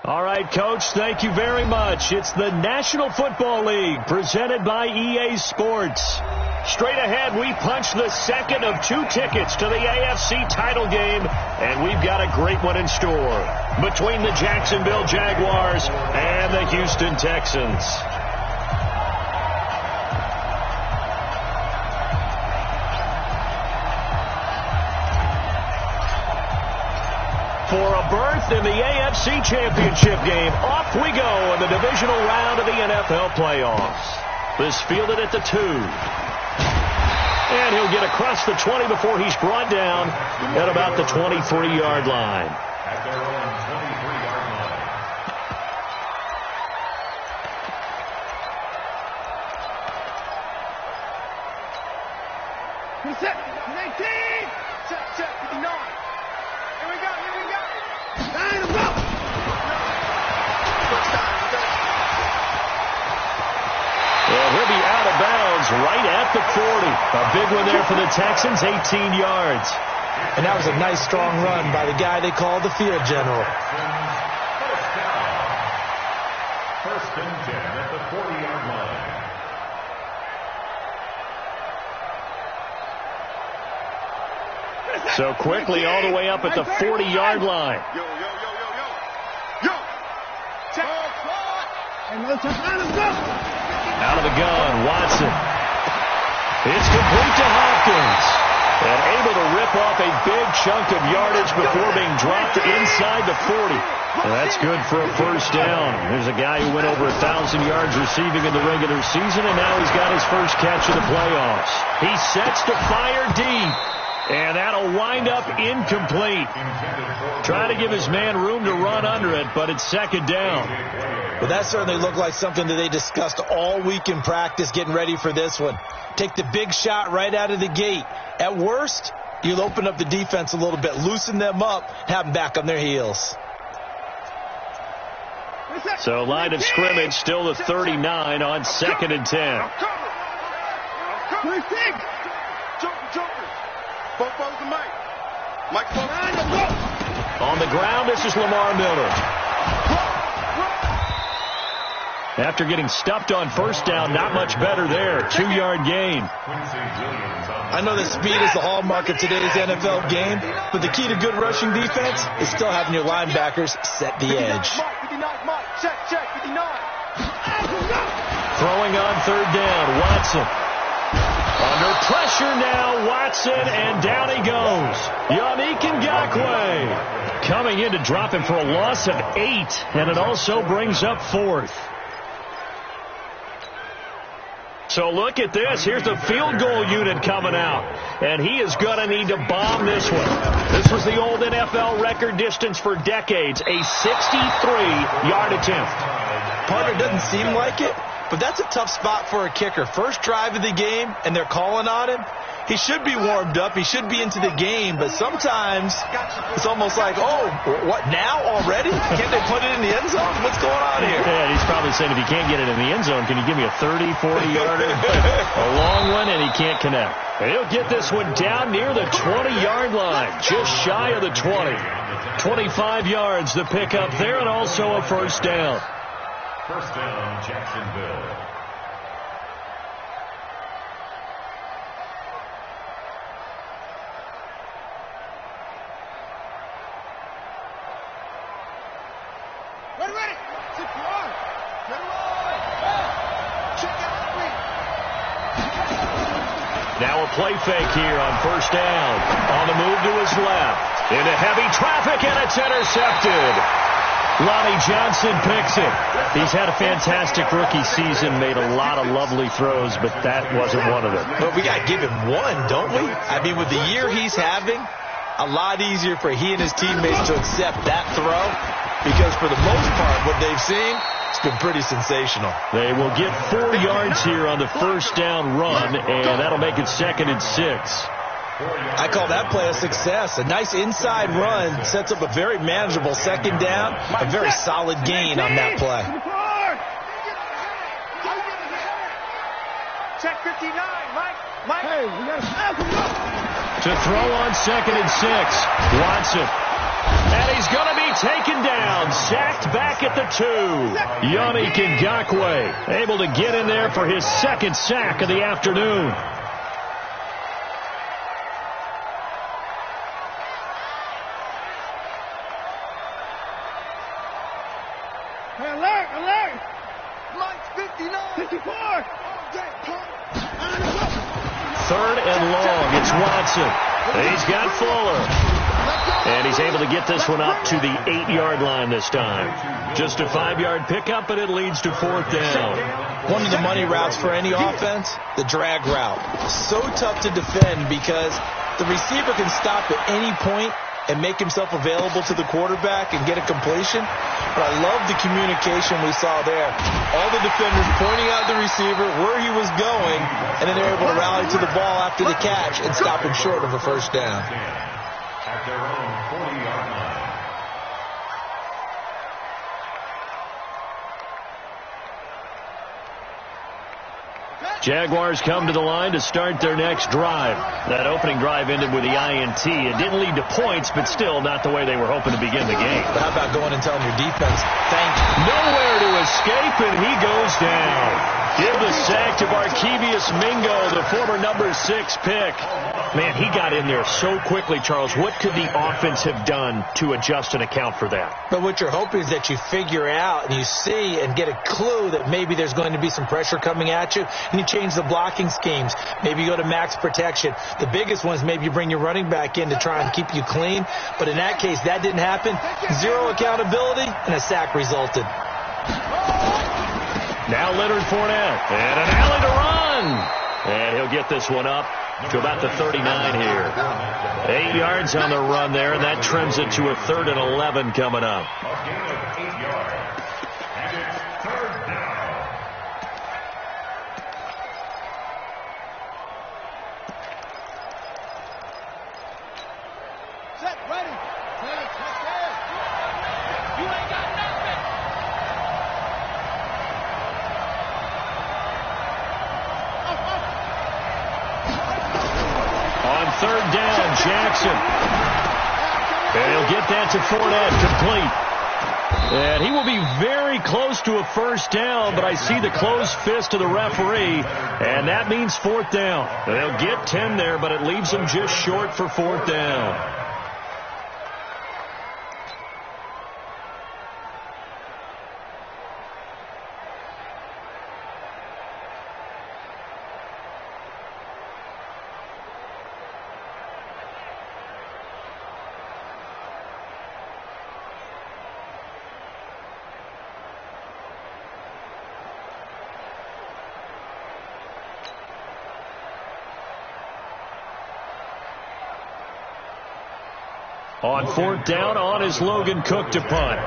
All right, Coach, thank you very much. It's the National Football League presented by EA Sports. Straight ahead, we punch the second of 2 tickets to the AFC title game, and we've got a great one in store between the Jacksonville Jaguars and the Houston Texans. For a berth in the AFC Championship game, off we go in the divisional round of the NFL playoffs. This fielded at the 2. And he'll get across the 20 before he's brought down at about the 23-yard line. At their own 23-yard line. Set, 19. Set, 59. Here we go. Line him up. Well, he'll be out of bounds right at the 40. A big one there for the Texans, 18 yards. And that was a nice, strong run by the guy they called the field general. First and 10 at the 40-yard line. So quickly all the way up at the 40-yard line. Yo. Out of the gun, Watson. It's complete to Hopkins. And able to rip off a big chunk of yardage before being dropped inside the 40. And that's good for a first down. There's a guy who went over 1,000 yards receiving in the regular season, and now he's got his first catch of the playoffs. He sets to fire deep. And that'll wind up incomplete. Trying to give his man room to run under it, but it's second down. Well, that certainly looked like something that they discussed all week in practice getting ready for this one. Take the big shot right out of the gate. At worst, you'll open up the defense a little bit, loosen them up, have them back on their heels. So line of scrimmage still the 39 on second and 10. On the ground, this is Lamar Miller. After getting stuffed on first down, not much better there. 2-yard gain. I know that speed is the hallmark of today's NFL game, but the key to good rushing defense is still having your linebackers set the edge. Throwing on third down, Watson. Under pressure now, Watson, and down he goes. Yannick Ngakoue coming in to drop him for a loss of 8, and it also brings up 4th. So look at this. Here's the field goal unit coming out, and he is going to need to bomb this one. This was the old NFL record distance for decades, a 63-yard attempt. Partner, doesn't seem like it, but that's a tough spot for a kicker. First drive of the game, and they're calling on him. He should be warmed up. He should be into the game, but sometimes it's almost like, oh, what, now already? Can't they put it in the end zone? What's going on here? Yeah, he's probably saying, if you can't get it in the end zone, can you give me a 30, 40-yarder? A long one, and he can't connect. He'll get this one down near the 20-yard line, just shy of the 20. 25 yards to pick up there, and also a first down. First down, Jacksonville. Ready. Now a play fake here on first down. On the move to his left. Into heavy traffic, and it's intercepted. Lonnie Johnson picks it. He's had a fantastic rookie season, made a lot of lovely throws, but that wasn't one of them. But we got to give him one, don't we? I mean, with the year he's having, a lot easier for he and his teammates to accept that throw, because for the most part, what they've seen, it's been pretty sensational. They will get 4 yards here on the first down run, and that'll make it second and 6. I call that play a success. A nice inside run sets up a very manageable second down, a very solid gain on that play. Check 59, Mike. Hey, we got to throw on second and 6. Watson. And he's going to be taken down sacked back at the 2. Yannick Ngakoue able to get in there for his second sack of the afternoon. Alert, alert! Mike's 59. 54. Third and long. It's Watson. He's got Fuller. And he's able to get this one up to the 8-yard line this time. Just a 5-yard pickup, but it leads to 4th down. One of the money routes for any offense, the drag route. So tough to defend because the receiver can stop at any point and make himself available to the quarterback and get a completion. But I love the communication we saw there. All the defenders pointing out the receiver, where he was going, and then they're able to rally to the ball after the catch and stop him short of a first down. At their own 40-yard line. Jaguars come to the line to start their next drive. That opening drive ended with the INT. It didn't lead to points, but still not the way they were hoping to begin the game. But how about going and telling your defense, thank you? Nowhere to escape, and he goes down. Give the sack to Barkevious Mingo, the former number 6 pick. Man, he got in there so quickly, Charles. What could the offense have done to adjust and account for that? But what you're hoping is that you figure out and you see and get a clue that maybe there's going to be some pressure coming at you, and you change the blocking schemes. Maybe you go to max protection. The biggest one is maybe you bring your running back in to try and keep you clean. But in that case, that didn't happen. Zero accountability, and a sack resulted. Now Leonard Fournette, and an alley to run. And he'll get this one up to about the 39 here. 8 yards on the run there, and that trims it to a 3rd and 11 coming up. A gain of 8 yards. And it's 3rd down. Set, ready. You ain't got nothing. On 3rd down, Jackson. And he'll get that to Fournette, complete. And he will be very close to a first down, but I see the closed fist of the referee, and that means 4th down. They'll get 10 there, but it leaves them just short for 4th down. On 4th down, on is Logan Cook to punt.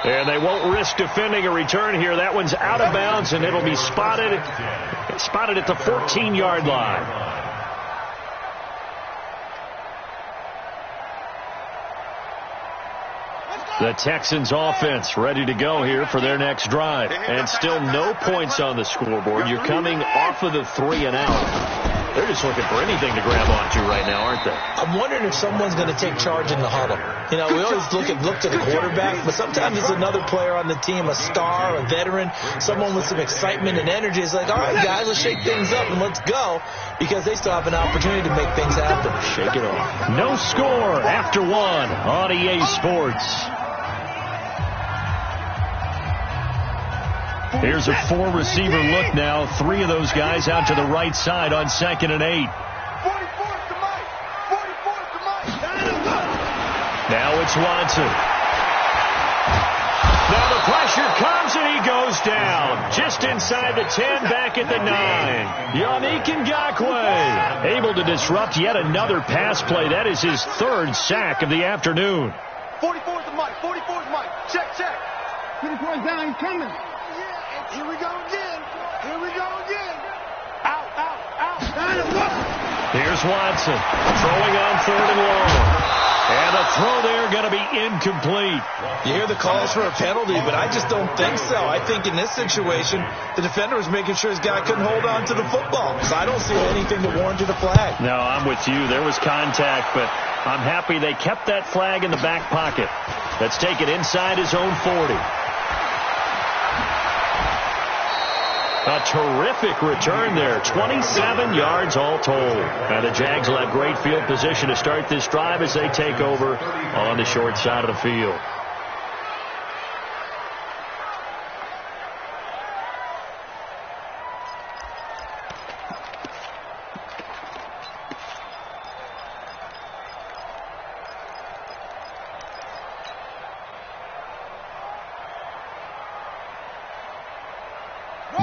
And they won't risk defending a return here. That one's out of bounds, and it'll be spotted at the 14-yard line. The Texans offense ready to go here for their next drive. And still no points on the scoreboard. You're coming off of the 3 and out. They're just looking for anything to grab onto right now, aren't they? I'm wondering if someone's going to take charge in the huddle. You know, we always look to the quarterback, but sometimes it's another player on the team, a star, a veteran, someone with some excitement and energy. It's like, all right, guys, let's shake things up and let's go, because they still have an opportunity to make things happen. Shake it off. No score after 1 on EA Sports. Here's a 4-receiver look now. 3 of those guys out to the right side on 2nd and 8. 44th to Mike. 44th to Mike. Now it's Watson. Now the pressure comes and he goes down. Just inside the 10, back at the 9. Yannick Ngakoue able to disrupt yet another pass play. That is his 3rd sack of the afternoon. 44th to Mike. 44th to Mike. Check, check. 44th down. He's coming. Here we go again. Here we go again. Out, out, out. Here's Watson throwing on 3rd and long. And the throw there going to be incomplete. You hear the calls for a penalty, but I just don't think so. I think in this situation, the defender was making sure his guy couldn't hold on to the football. So I don't see anything that warranted a flag. No, I'm with you. There was contact, but I'm happy they kept that flag in the back pocket. Let's take it inside his own 40. A terrific return there. 27 yards all told. Now the Jags will have great field position to start this drive as they take over on the short side of the field.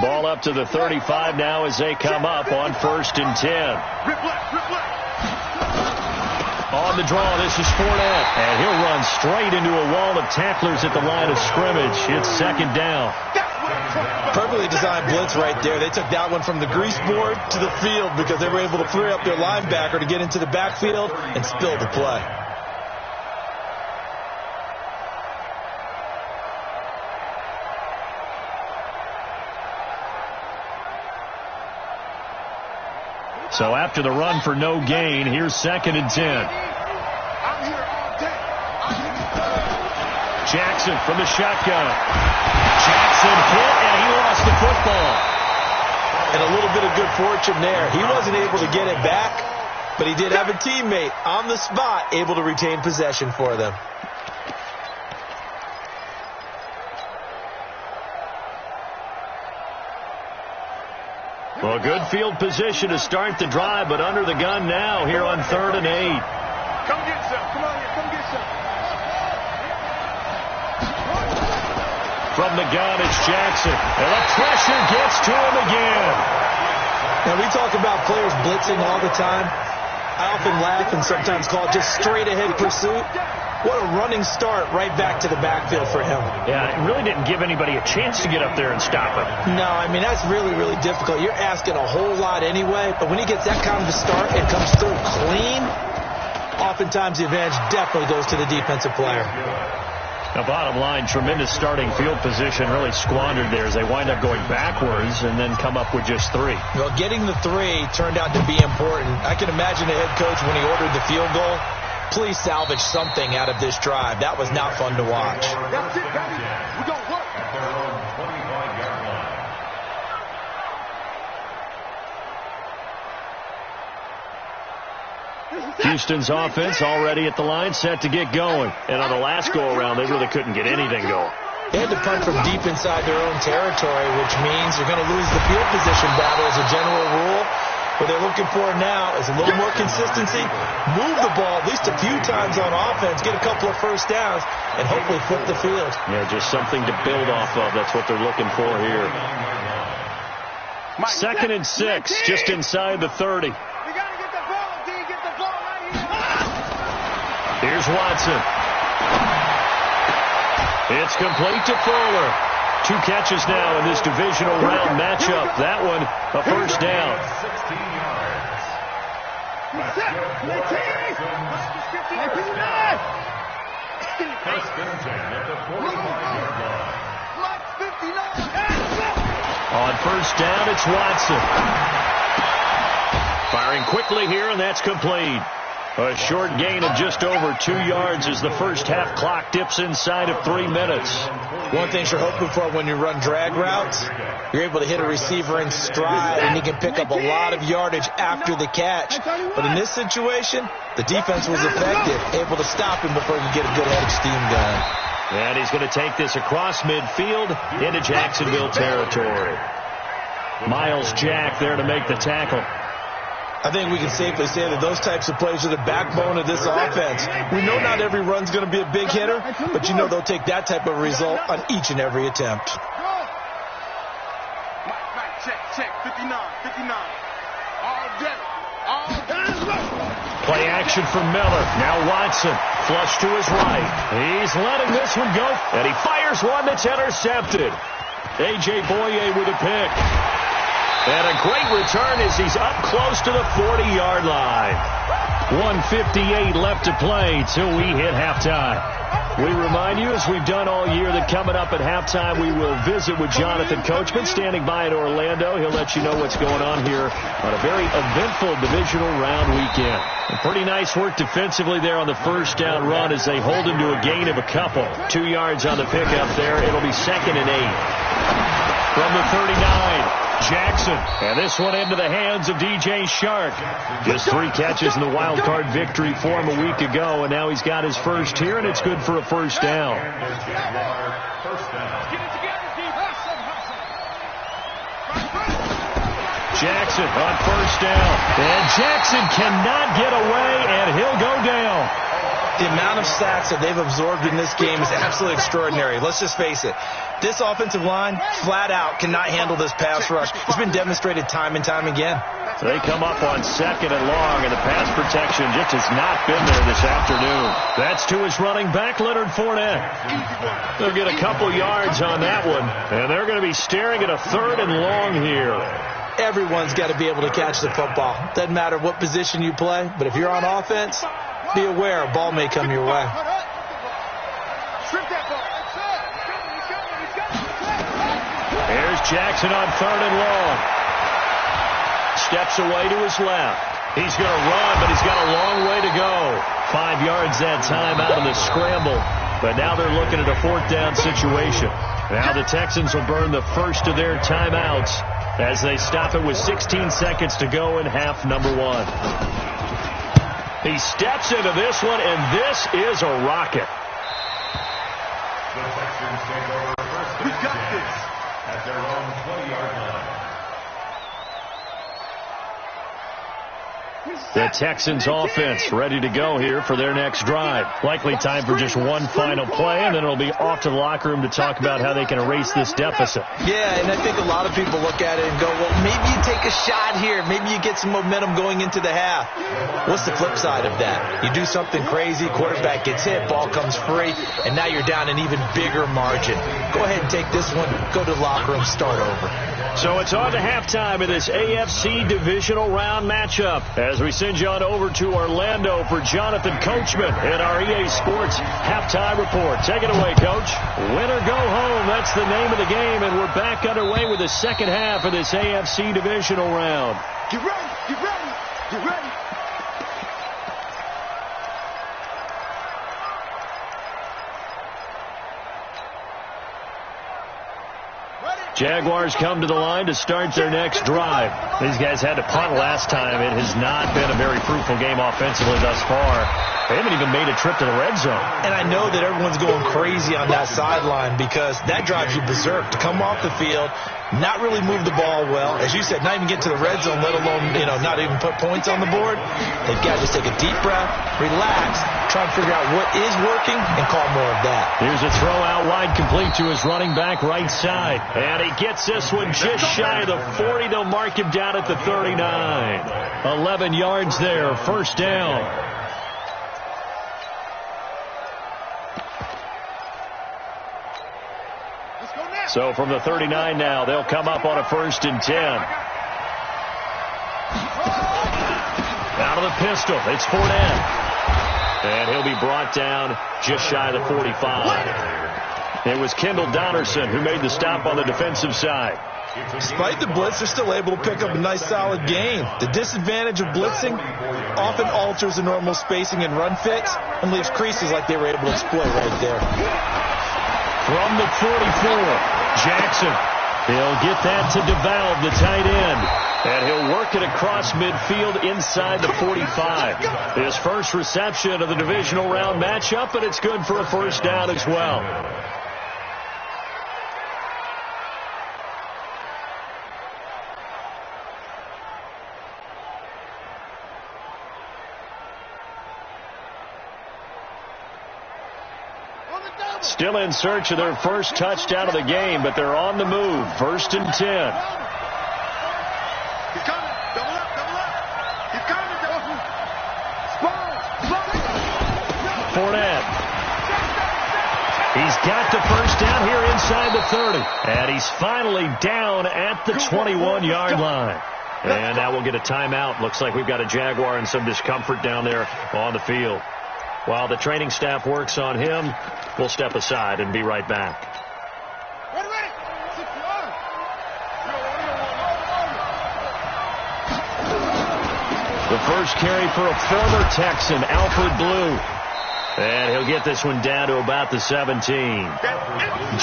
Ball up to the 35 now as they come up on 1st and 10. On the draw, this is Fournette. And he'll run straight into a wall of tacklers at the line of scrimmage. It's 2nd down. Perfectly designed blitz right there. They took that one from the grease board to the field because they were able to free up their linebacker to get into the backfield and spill the play. So after the run for no gain, here's 2nd and 10. Jackson from the shotgun. Jackson hit, and he lost the football. And a little bit of good fortune there. He wasn't able to get it back, but he did have a teammate on the spot able to retain possession for them. Well, good field position to start the drive, but under the gun now here on 3rd and 8. Come get some. Come on here. Come get some. From the gun, it's Jackson. And the pressure gets to him again. Now, we talk about players blitzing all the time. I often laugh and sometimes call it just straight-ahead pursuit. What a running start right back to the backfield for him. Yeah, it really didn't give anybody a chance to get up there and stop him. No, I mean, that's really, really difficult. You're asking a whole lot anyway, but when he gets that kind of a start and comes through clean, oftentimes the advantage definitely goes to the defensive player. The bottom line, tremendous starting field position, really squandered there as they wind up going backwards and then come up with just 3. Well, getting the 3 turned out to be important. I can imagine the head coach when he ordered the field goal. Please salvage something out of this drive. That was not fun to watch. That's it, baby. We're going to work. At their own 25-yard line. Houston's offense already at the line, set to get going. And on the last go-around, they really couldn't get anything going. They had to punt from deep inside their own territory, which means you're going to lose the field position battle as a general rule. What they're looking for now is a little more consistency, move the ball at least a few times on offense, get a couple of first downs, and hopefully flip the field. Yeah, just something to build off of. That's what they're looking for here. 2nd and 6, just inside the 30. We got to get the ball, D. Get the ball right here. Here's Watson. It's complete to Fuller. 2 catches now in this divisional round matchup. That one, a first down. 16 yards. First and 10 at the 45-yard line. On first down, it's Watson. Firing quickly here, and that's complete. A short gain of just over 2 yards as the first half clock dips inside of 3 minutes. One thing you're hoping for when you run drag routes, you're able to hit a receiver in stride, and he can pick up a lot of yardage after the catch. But in this situation, the defense was effective, able to stop him before he could get a good head of steam going. And he's going to take this across midfield into Jacksonville territory. Miles Jack there to make the tackle. I think we can safely say that those types of plays are the backbone of this offense. We know not every run's going to be a big hitter, but you know they'll take that type of result on each and every attempt. Check, 59. All day. Play action from Miller. Now Watson, flush to his right. He's letting this one go, and he fires one that's intercepted. A.J. Boye with a pick. And a great return as he's up close to the 40-yard line. 1:58 left to play till we hit halftime. We remind you, as we've done all year, that coming up at halftime, we will visit with Jonathan Coachman standing by in Orlando. He'll let you know what's going on here on a very eventful divisional round weekend. And pretty nice work defensively there on the first down run as they hold him to a gain of a couple. 2 yards on the pickup there. It'll be 2nd and 8. From the 39. Jackson, and this one into the hands of DJ Shark. Just 3 catches in the wild card victory for him a week ago, and now he's got his first here, and it's good for a first down. Jackson on first down, and Jackson cannot get away, and he'll go down. The amount of sacks that they've absorbed in this game is absolutely extraordinary. Let's just face it. This offensive line, flat out, cannot handle this pass rush. It's been demonstrated time and time again. So they come up on 2nd and long, and the pass protection just has not been there this afternoon. That's to his running back, Leonard Fournette. They'll get a couple yards on that one, and they're going to be staring at a 3rd and long here. Everyone's got to be able to catch the football. Doesn't matter what position you play, but if you're on offense, be aware a ball may come your way. Here's Jackson on 3rd and long. Steps away to his left. He's going to run, but he's got a long way to go. 5 yards that time out of the scramble. But now they're looking at a 4th down situation. Now the Texans will burn the first of their timeouts as they stop it with 16 seconds to go in half number 1. He steps into this one, and this is a rocket. The Texans take over first and 10 at their own 20-yard line. The Texans offense ready to go here for their next drive. Likely time for just one final play, and then it'll be off to the locker room to talk about how they can erase this deficit. Yeah, and I think a lot of people look at it and go, well, maybe you take a shot here. Maybe you get some momentum going into the half. What's the flip side of that? You do something crazy, quarterback gets hit, ball comes free, and now you're down an even bigger margin. Go ahead and take this one, go to the locker room, start over. So it's on to halftime of this AFC divisional round matchup as we send you on over to Orlando for Jonathan Coachman in our EA Sports halftime report. Take it away, Coach. Win or go home, that's the name of the game, and we're back underway with the second half of this AFC divisional round. Get ready, get ready, get ready. Jaguars come to the line to start their next drive. These guys had to punt last time. It has not been a very fruitful game offensively thus far. They haven't even made a trip to the red zone. And I know that everyone's going crazy on that sideline because that drives you berserk. To come off the field, not really move the ball well. As you said, not even get to the red zone, let alone, not even put points on the board. They've got to just take a deep breath, relax, try and figure out what is working and call more of that. Here's a throw out wide complete to his running back right side. And he gets this one just shy of the 40. They'll mark him down at the 39. 11 yards there, first down. So from the 39 now, they'll come up on a 1st and 10. Out of the pistol, it's Fournette. And he'll be brought down just shy of the 45. It was Kendall Donnerson who made the stop on the defensive side. Despite the blitz, they're still able to pick up a nice, solid gain. The disadvantage of blitzing often alters the normal spacing and run fits and leaves creases like they were able to exploit right there. From the 44. Jackson, he'll get that to DeValve, the tight end, and he'll work it across midfield inside the 45. His first reception of the divisional round matchup, and it's good for a first down as well. Still in search of their first touchdown of the game, but they're on the move. 1st and 10. He's coming. Double up, double up. He's coming, double. Spot. Fournette. He's got the first down here inside the 30. And he's finally down at the 21-yard line. And now we'll get a timeout. Looks like we've got a Jaguar in some discomfort down there on the field. While the training staff works on him, we'll step aside and be right back. The first carry for a former Texan, Alfred Blue. And he'll get this one down to about the 17.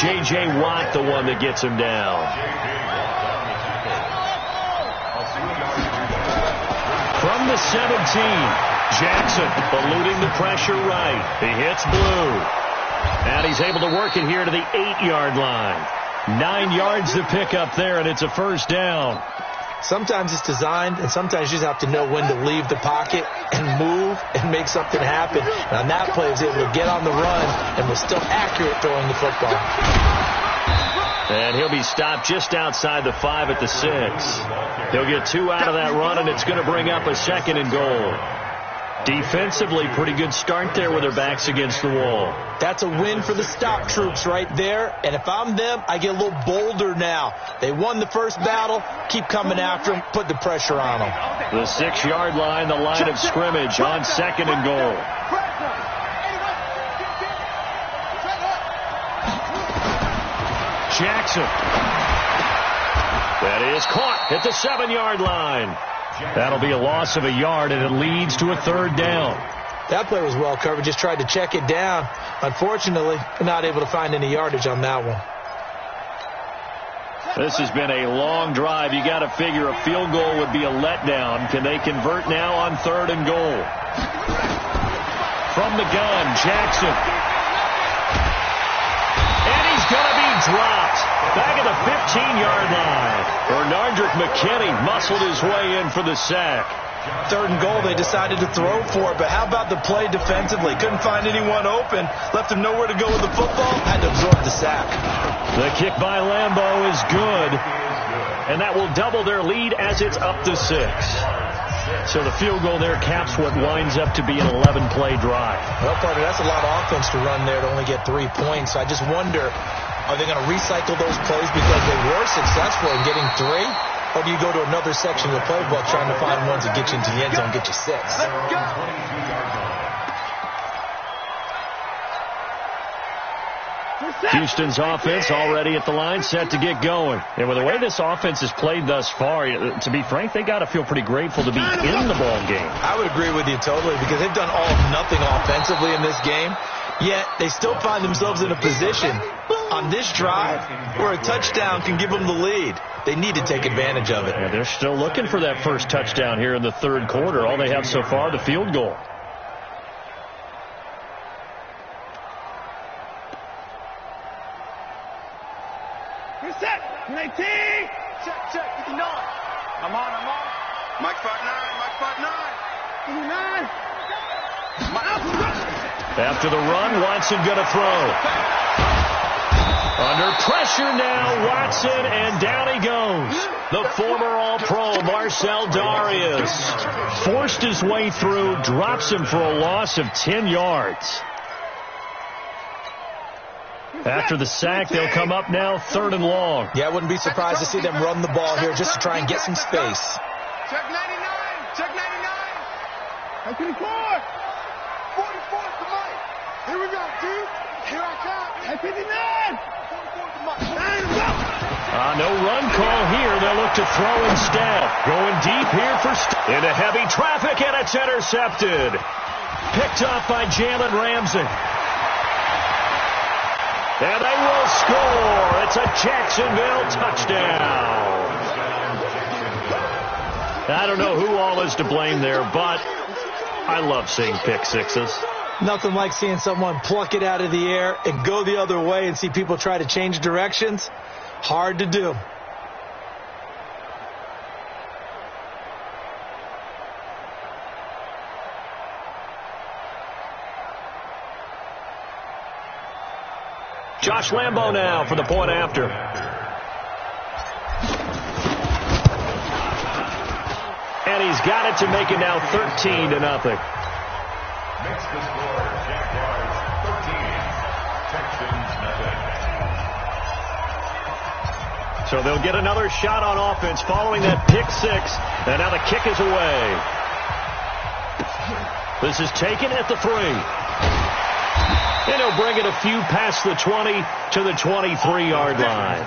J.J. Watt, the one that gets him down. From the 17, Jackson eluding the pressure right. He hits Blue. And he's able to work it here to the 8-yard line. 9 yards to pick up there, and it's a first down. Sometimes it's designed, and sometimes you just have to know when to leave the pocket and move and make something happen. And on that play, he was able to get on the run and was still accurate throwing the football. And he'll be stopped just outside the 5 at the 6. He'll get 2 out of that run, and it's going to bring up a 2nd and goal. Defensively, pretty good start there with their backs against the wall. That's a win for the stop troops right there. And if I'm them, I get a little bolder now. They won the first battle. Keep coming after them. Put the pressure on them. The 6-yard line, the line of scrimmage on 2nd and goal. Jackson. That is caught at the 7-yard line. That'll be a loss of a yard, and it leads to a 3rd down. That play was well covered. Just tried to check it down. Unfortunately, not able to find any yardage on that one. This has been a long drive. You got to figure a field goal would be a letdown. Can they convert now on 3rd and goal? From the gun, Jackson. And he's going to be dropped. Back at the 15-yard line. Bernardrick McKinney muscled his way in for the sack. 3rd and goal, they decided to throw for it, but how about the play defensively? Couldn't find anyone open, left him nowhere to go with the football, had to absorb the sack. The kick by Lambeau is good, and that will double their lead as it's up to 6. So the field goal there caps what winds up to be an 11-play drive. Well, partner, that's a lot of offense to run there to only get 3 points. I just wonder, are they going to recycle those plays because they were successful in getting 3? Or do you go to another section of the playbook trying to find ones that get you into the end zone and get you 6? Houston's offense already at the line, set to get going. And with the way this offense has played thus far, to be frank, they got to feel pretty grateful to be in the ball game. I would agree with you totally because they've done all or nothing offensively in this game. Yet they still find themselves in a position on this drive where a touchdown can give them the lead. They need to take advantage of it. Yeah, they're still looking for that first touchdown here in the 3rd quarter. All they have so far, the field goal. You're set. 19. Check. 59. I'm on. Mike 5'9. Mike 5'9. 59. After the run, Watson going to throw. Under pressure now, Watson, and down he goes. The former All-Pro, Marcel Darius, forced his way through, drops him for a loss of 10 yards. After the sack, they'll come up now 3rd and long. Yeah, I wouldn't be surprised to see them run the ball here just to try and get some space. Check 99. Check 99. 54. 44 to Mike. Here we go, dude. Here I come. 59. No run call here. They'll look to throw instead. Going deep here for into heavy traffic, and it's intercepted. Picked off by Jalen Ramsey. And they will score. It's a Jacksonville touchdown. I don't know who all is to blame there, but I love seeing pick sixes. Nothing like seeing someone pluck it out of the air and go the other way and see people try to change directions. Hard to do. Josh Lambeau now for the point after. And he's got it to make it now 13-0. Makes the score, Jaguars 13, Texans So they'll get another shot on offense following that pick six. And now the kick is away. This is taken at the 3. And he'll bring it a few past the 20 to the 23-yard line.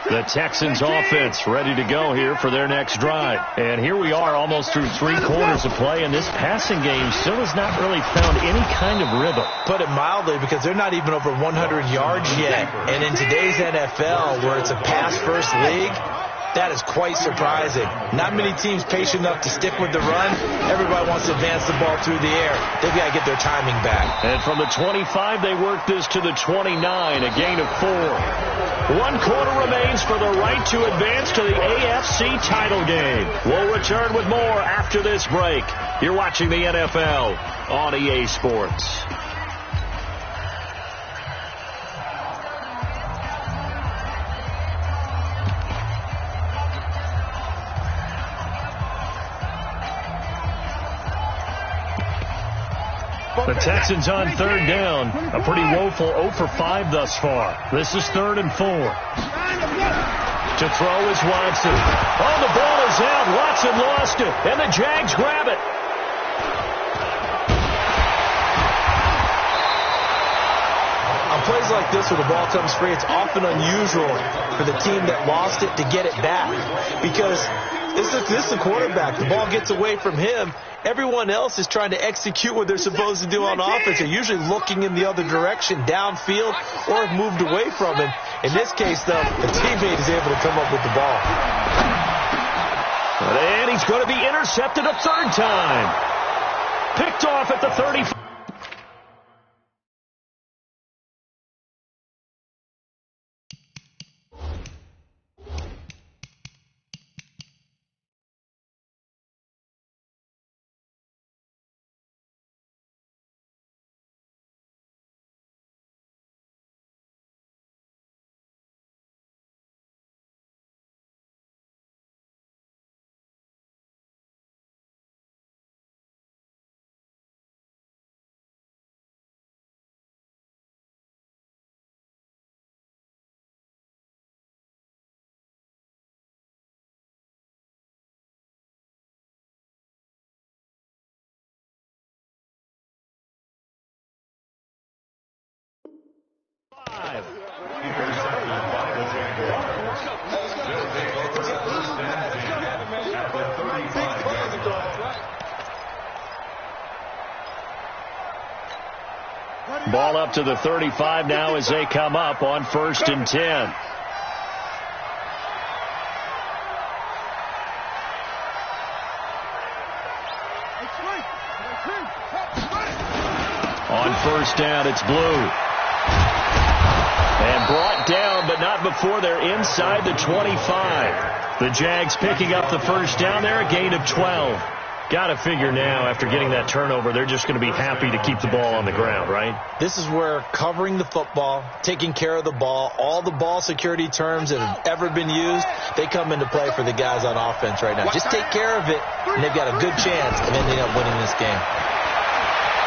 The Texans offense ready to go here for their next drive. And here we are almost through 3 quarters of play, and this passing game still has not really found any kind of rhythm. Put it mildly, because they're not even over 100 yards yet. And in today's NFL, where it's a pass-first league, that is quite surprising. Not many teams patient enough to stick with the run. Everybody wants to advance the ball through the air. They've got to get their timing back. And from the 25, they work this to the 29, a gain of 4. 1 quarter remains for the right to advance to the AFC title game. We'll return with more after this break. You're watching the NFL on EA Sports. The Texans on 3rd down. A pretty woeful 0 for 5 thus far. This is 3rd and 4. To throw is Watson. Oh, the ball is out. Watson lost it. And the Jags grab it. On plays like this where the ball comes free, it's often unusual for the team that lost it to get it back. Because this is the quarterback. The ball gets away from him. Everyone else is trying to execute what they're supposed to do on offense. They're usually looking in the other direction, downfield, or have moved away from him. In this case, though, the teammate is able to come up with the ball. And he's going to be intercepted a 3rd time. Picked off at the 35. Ball up to the 35 now as they come up on 1st and 10. On 1st down, it's Blue. And brought down, but not before they're inside the 25. The Jags picking up the 1st down there, a gain of 12. Got to figure now, after getting that turnover, they're just going to be happy to keep the ball on the ground, right? This is where covering the football, taking care of the ball, all the ball security terms that have ever been used, they come into play for the guys on offense right now. Just take care of it, and they've got a good chance of ending up winning this game.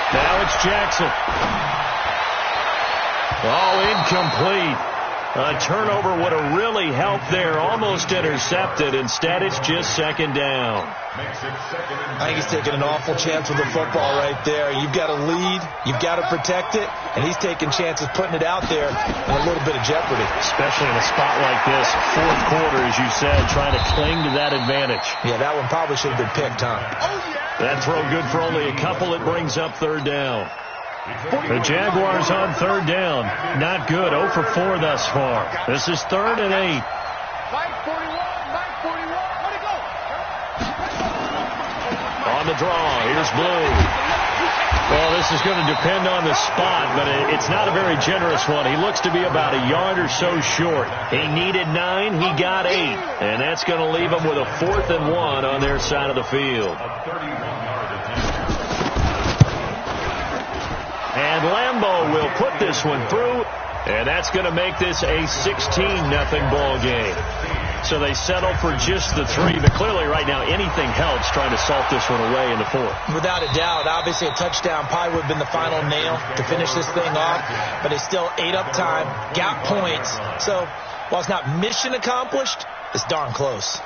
Now it's Jackson. Oh, incomplete. A turnover would have really helped there. Almost intercepted. Instead, it's just 2nd down. I think he's taking an awful chance with the football right there. You've got to lead. You've got to protect it. And he's taking chances putting it out there in a little bit of jeopardy. Especially in a spot like this. 4th quarter, as you said, trying to cling to that advantage. Yeah, that one probably should have been picked, huh? That throw good for only a couple. It brings up 3rd down. The Jaguars on 3rd down. Not good. 0 for 4 thus far. This is 3rd and 8. On the draw, here's Blue. Well, this is going to depend on the spot, but it's not a very generous one. He looks to be about a yard or so short. He needed 9, he got 8. And that's going to leave him with a 4th and 1 on their side of the field. And Lambeau will put this one through, and that's going to make this a 16-0 ball game. So they settle for just the 3, but clearly right now anything helps trying to salt this one away in the 4th. Without a doubt, obviously a touchdown probably would have been the final nail to finish this thing off, but they still ate up time, got points. So while it's not mission accomplished, it's darn close.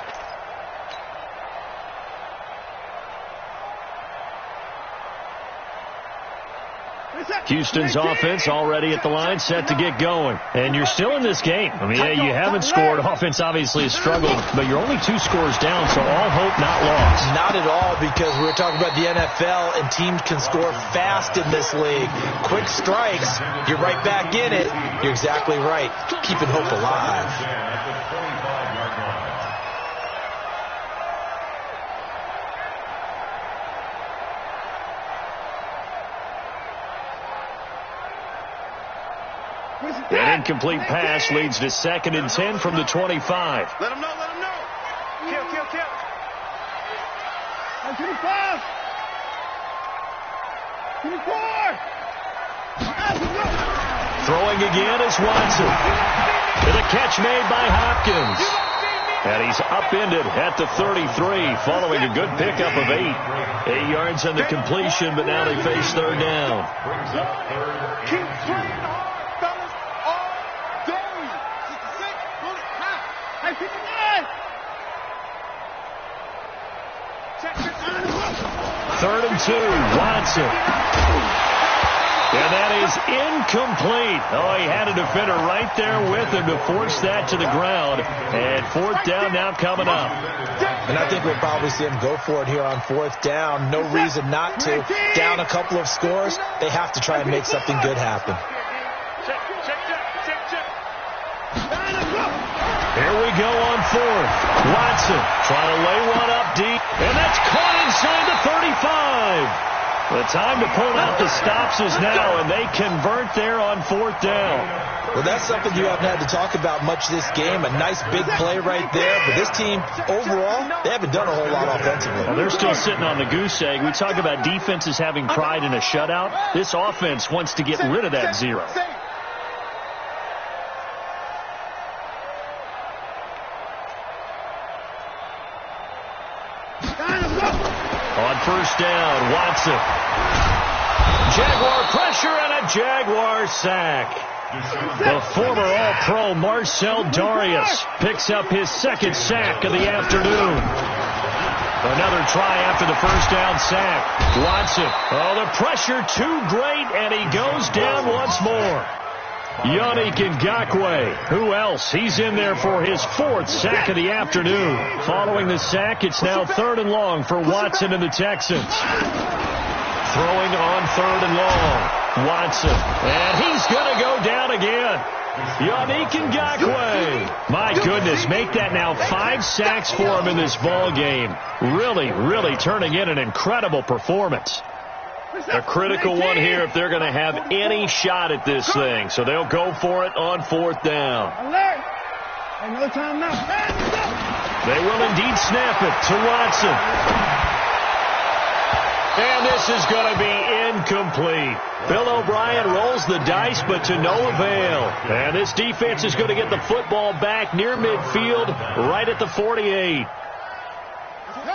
Houston's offense already at the line, set to get going. And you're still in this game. I mean, yeah, you haven't scored. Offense obviously has struggled, but you're only 2 scores down, so all hope not lost. Not at all, because we were talking about the NFL, and teams can score fast in this league. Quick strikes, you're right back in it. You're exactly right. Keeping hope alive. An incomplete pass leads to 2nd and 10 from the 25. Let him know, let him know. Kill. 25. 24. Throwing again is Watson. To the catch made by Hopkins. And he's upended at the 33 following a good pickup of 8. 8 yards on the completion, but now they face 3rd down. Keep playing hard, fellas, all day. 3rd and 2, Watson. And that is incomplete. Oh, he had a defender right there with him to force that to the ground. And 4th down now coming up. And I think we'll probably see him go for it here on 4th down. No reason not to. Down a couple of scores, they have to try and make something good happen. Here we go on 4th. Watson trying to lay one up deep. And that's caught inside the 35. The time to pull out the stops is now, and they convert there on 4th down. Well, that's something you haven't had to talk about much this game. A nice big play right there. But this team, overall, they haven't done a whole lot offensively. Well, they're still sitting on the goose egg. We talk about defenses having pride in a shutout. This offense wants to get rid of that 0. On 1st down, Watson. Jaguar pressure and a Jaguar sack. The former All-Pro Marcel Darius picks up his 2nd sack of the afternoon. Another try after the 1st down sack. Watson. Oh, the pressure too great, and he goes down once more. Yannick Ngakoue. Who else? He's in there for his 4th sack of the afternoon. Following the sack, it's now 3rd and long for Watson and the Texans. Throwing on 3rd and long. Watson. And he's going to go down again. Yannick Ngakoue. My goodness, make that now 5 sacks for him in this ball game. Really turning in an incredible performance. A critical one here if they're going to have any shot at this thing. So they'll go for it on 4th down. Alert. Ain't no time now. They will indeed snap it to Watson. And this is going to be incomplete. Bill O'Brien rolls the dice, but to no avail. And this defense is going to get the football back near midfield, right at the 48.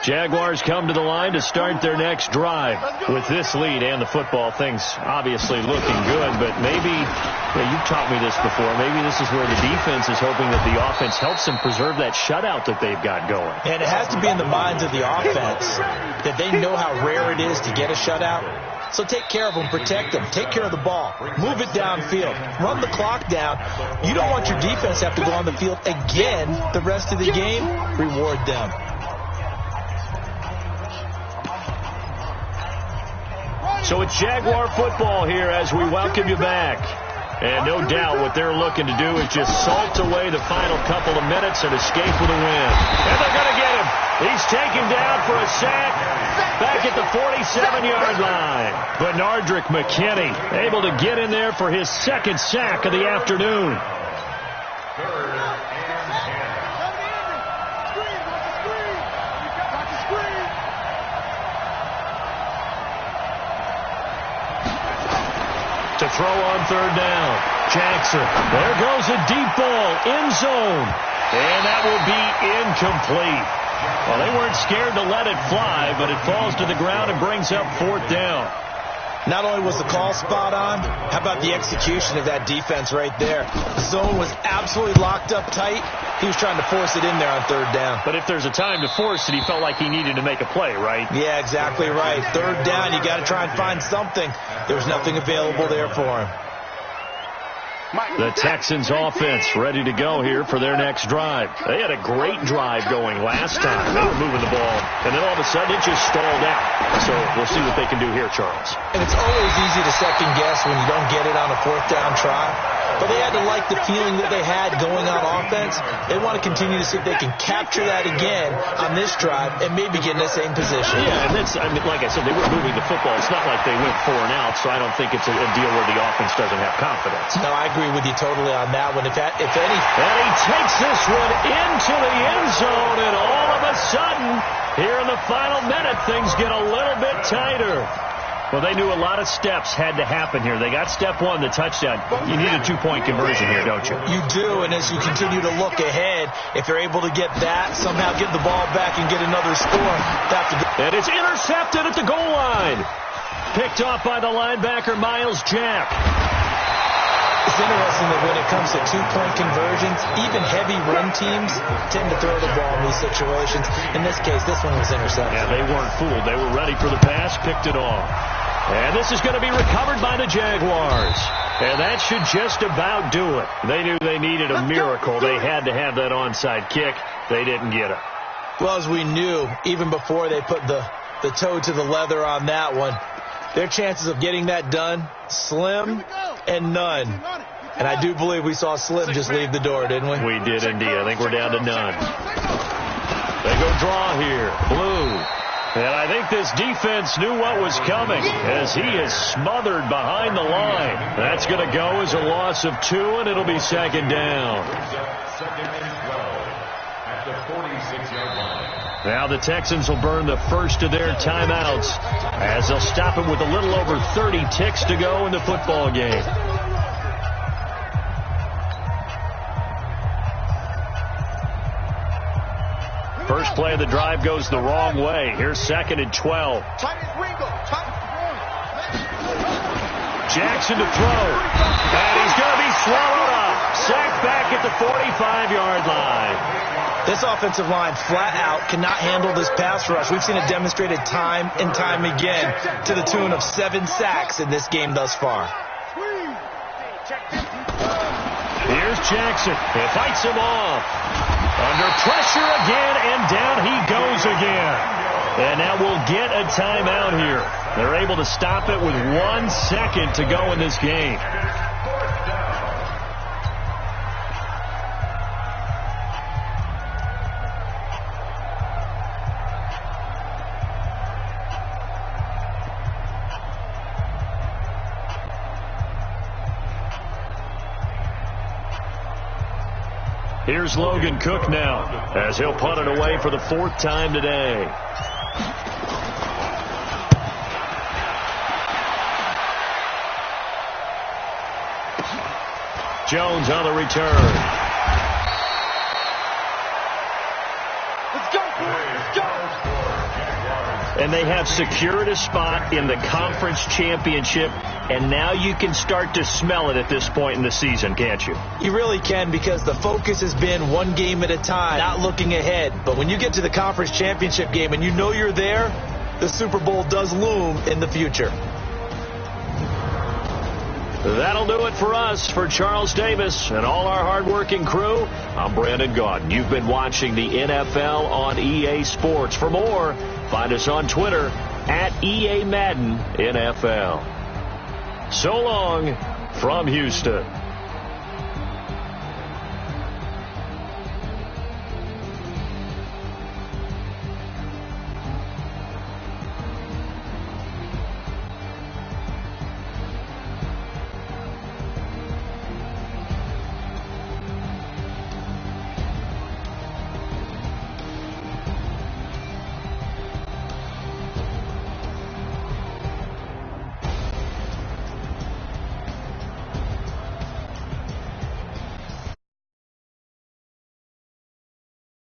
Jaguars come to the line to start their next drive. With this lead and the football, things obviously looking good, but maybe, you've taught me this before, maybe this is where the defense is hoping that the offense helps them preserve that shutout that they've got going. And it has to be in the minds of the offense that they know how rare it is to get a shutout. So take care of them, protect them, take care of the ball, move it downfield, run the clock down. You don't want your defense to have to go on the field again the rest of the game. Reward them. So it's Jaguar football here as we welcome you back. And no doubt what they're looking to do is just salt away the final couple of minutes and escape with a win. And they're going to get him. He's taken down for a sack back at the 47-yard line. Benardrick McKinney able to get in there for his 2nd sack of the afternoon. To throw on 3rd down. Jackson. There goes a deep ball end zone. And that will be incomplete. Well, they weren't scared to let it fly, but it falls to the ground and brings up 4th down. Not only was the call spot on, how about the execution of that defense right there? The zone was absolutely locked up tight. He was trying to force it in there on 3rd down. But if there's a time to force it, he felt like he needed to make a play, right? Yeah, exactly right. 3rd down, you got to try and find something. There was nothing available there for him. The Texans offense ready to go here for their next drive. They had a great drive going last time. They were moving the ball, and then all of a sudden it just stalled out. So we'll see what they can do here, Charles. And it's always easy to second guess when you don't get it on a 4th down try. But they had to like the feeling that they had going on offense. They want to continue to see if they can capture that again on this drive and maybe get in the same position. Yeah, and that's, I mean, like I said, they were moving the football. It's not like they went 4 and out, so I don't think it's a deal where the offense doesn't have confidence. No, I agree with you totally on that one. If any. And he takes this one into the end zone, and all of a sudden, here in the final minute, things get a little bit tighter. Well, they knew a lot of steps had to happen here. They got step 1, the touchdown. You need a 2-point conversion here, don't you? You do, and as you continue to look ahead, if you're able to get that, somehow get the ball back and get another score, that's a good. And it's intercepted at the goal line. Picked off by the linebacker, Miles Jack. It's interesting that when it comes to 2-point conversions, even heavy run teams tend to throw the ball in these situations. In this case, this one was intercepted. Yeah, they weren't fooled. They were ready for the pass, picked it off. And this is going to be recovered by the Jaguars. And that should just about do it. They knew they needed a miracle. They had to have that onside kick. They didn't get it. Well, as we knew, even before they put the toe to the leather on that one, their chances of getting that done, slim and none. And I do believe we saw Slim just leave the door, didn't we? We did indeed. I think we're down to none. They go draw here. Blue. And I think this defense knew what was coming as he is smothered behind the line. That's going to go as a loss of 2, and it'll be 2nd down. Second and 12 at the 46-yard line. Now the Texans will burn the first of their timeouts as they'll stop it with a little over 30 ticks to go in the football game. First play of the drive goes the wrong way. Here's 2nd and 12. Jackson to throw. And he's going to be swallowed up. Sacked back at the 45-yard line. This offensive line flat out cannot handle this pass rush. We've seen it demonstrated time and time again to the tune of 7 sacks in this game thus far. Here's Jackson. He fights him off. Under pressure again, and down he goes again. And now we'll get a timeout here. They're able to stop it with 1 second to go in this game. Here's Logan Cook now as he'll punt it away for the 4th time today. Jones on the return. Let's go, boys. Let's go. And they have secured a spot in the conference championship, and now you can start to smell it at this point in the season, can't you? You really can, because the focus has been one game at a time, not looking ahead. But when you get to the conference championship game and you know you're there, the Super Bowl does loom in the future. That'll do it for us. For Charles Davis and all our hardworking crew, I'm Brandon Gaudin. You've been watching the NFL on EA Sports. For more, find us on Twitter at EA Madden NFL. So long from Houston.